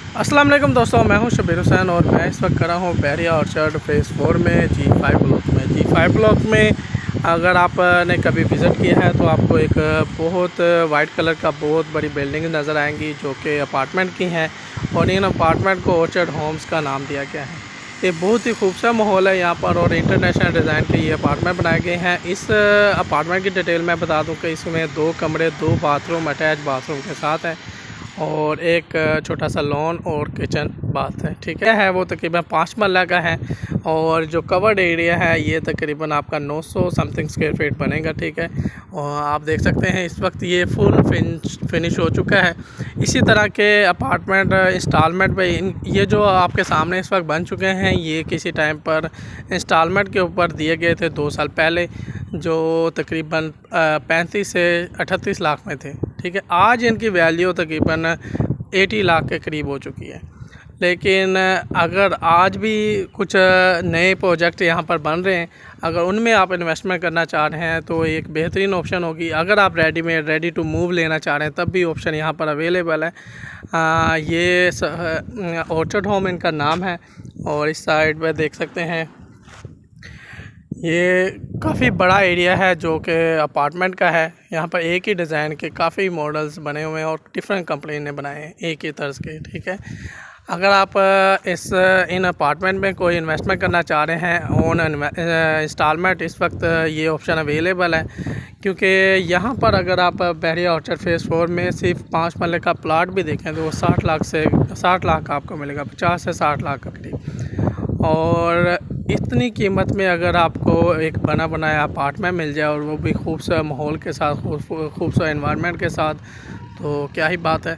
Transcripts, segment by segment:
अस्सलाम वालेकुम दोस्तों, मैं हूं शबीर हुसैन और मैं इस वक्त खड़ा हूं बहरिया ऑर्चर्ड फेज़ 4 में G5 ब्लॉक में। G5 ब्लॉक में अगर आपने कभी विज़िट किया है तो आपको एक बहुत वाइट कलर का बहुत बड़ी बिल्डिंग नज़र आएंगी जो कि अपार्टमेंट की हैं और इन अपार्टमेंट को ऑर्चर्ड होम्स का नाम दिया गया है। ये बहुत ही खूबसूरत माहौल है यहाँ पर और इंटरनेशनल डिज़ाइन के ये अपार्टमेंट बनाए गए हैं। इस अपार्टमेंट की डिटेल मैं बता दूँ कि इसमें 2 कमरे, 2 बाथरूम अटैच बाथरूम के साथ हैं और एक छोटा सा लॉन और किचन बाथ है। ठीक है वो तकरीबन 5 मरला का है और जो कवर्ड एरिया है ये तकरीबन आपका 900 समथिंग स्क्वायर फीट बनेगा। ठीक है, और आप देख सकते हैं इस वक्त ये फुल फिनिश हो चुका है। इसी तरह के अपार्टमेंट इंस्टॉलमेंट पे ये जो आपके सामने इस वक्त बन चुके हैं ये किसी टाइम पर इंस्टॉलमेंट के ऊपर दिए गए थे 2 साल पहले, जो तकरीबन 35 से 38 लाख में थे। ठीक है, आज इनकी वैल्यू तकरीबन 80 लाख के करीब हो चुकी है। लेकिन अगर आज भी कुछ नए प्रोजेक्ट यहाँ पर बन रहे हैं, अगर उनमें आप इन्वेस्टमेंट करना चाह रहे हैं तो एक बेहतरीन ऑप्शन होगी। अगर आप रेडी टू मूव लेना चाह रहे हैं तब भी ऑप्शन यहाँ पर अवेलेबल है। ये ऑर्चर्ड होम इनका नाम है और इस साइड पर देख सकते हैं ये काफ़ी बड़ा एरिया है जो कि अपार्टमेंट का है। यहाँ पर एक ही डिज़ाइन के काफ़ी मॉडल्स बने हुए हैं और डिफरेंट कंपनी ने बनाए हैं एक ही तर्ज के। ठीक है, अगर आप इन अपार्टमेंट में कोई इन्वेस्टमेंट करना चाह रहे हैं ऑन इंस्टॉलमेंट, इस वक्त ये ऑप्शन अवेलेबल है क्योंकि यहाँ पर अगर आप बहरिया ऑर्चर्ड फेज़ 4 में सिर्फ 5 मरले का प्लाट भी देखें तो वो 60 लाख का आपको मिलेगा, 50 से 60 लाख का करीब। और इतनी कीमत में अगर आपको एक बना बनाया अपार्टमेंट मिल जाए और वो भी खूबसूरत माहौल के साथ, खूबसूरत एनवायरनमेंट के साथ, तो क्या ही बात है।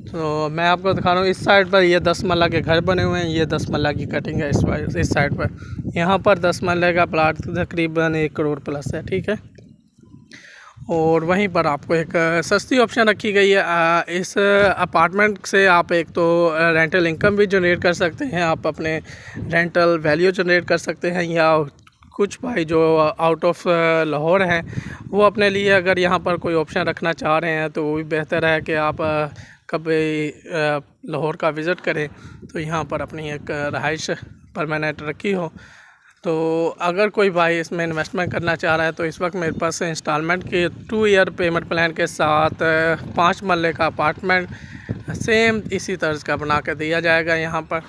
तो मैं आपको दिखा रहा हूँ इस साइड पर ये 10 मरला के घर बने हुए हैं, ये 10 मरला की कटिंग है इस साइड पर। यहाँ पर 10 मरले का प्लाट तकरीबन 1 करोड़ प्लस है। ठीक है, और वहीं पर आपको एक सस्ती ऑप्शन रखी गई है। इस अपार्टमेंट से आप एक तो रेंटल इनकम भी जनरेट कर सकते हैं, आप अपने रेंटल वैल्यू जनरेट कर सकते हैं, या कुछ भाई जो आउट ऑफ लाहौर हैं वो अपने लिए अगर यहाँ पर कोई ऑप्शन रखना चाह रहे हैं तो वो भी बेहतर है कि आप कभी लाहौर का विज़िट करें तो यहाँ पर अपनी एक रहाइश परमानेंट रखी हो। तो अगर कोई भाई इसमें इन्वेस्टमेंट करना चाह रहा है तो इस वक्त मेरे पास इंस्टॉलमेंट के 2 ईयर पेमेंट प्लान के साथ 5 मरले का अपार्टमेंट सेम इसी तर्ज का बना कर दिया जाएगा, यहाँ पर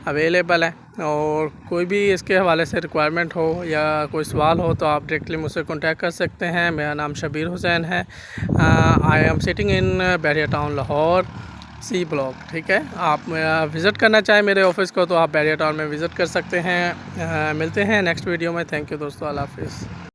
अवेलेबल है। और कोई भी इसके हवाले से रिक्वायरमेंट हो या कोई सवाल हो तो आप डायरेक्टली मुझसे कांटेक्ट कर सकते हैं। मेरा नाम शबीर हुसैन है। I am sitting in Bahria town Lahore C block. ठीक है, आप विज़िट करना चाहें मेरे ऑफिस को तो आप बहरिया टाउन में विज़िट कर सकते हैं। मिलते हैं नेक्स्ट वीडियो में। थैंक यू दोस्तों, अल्लाह हाफिज़।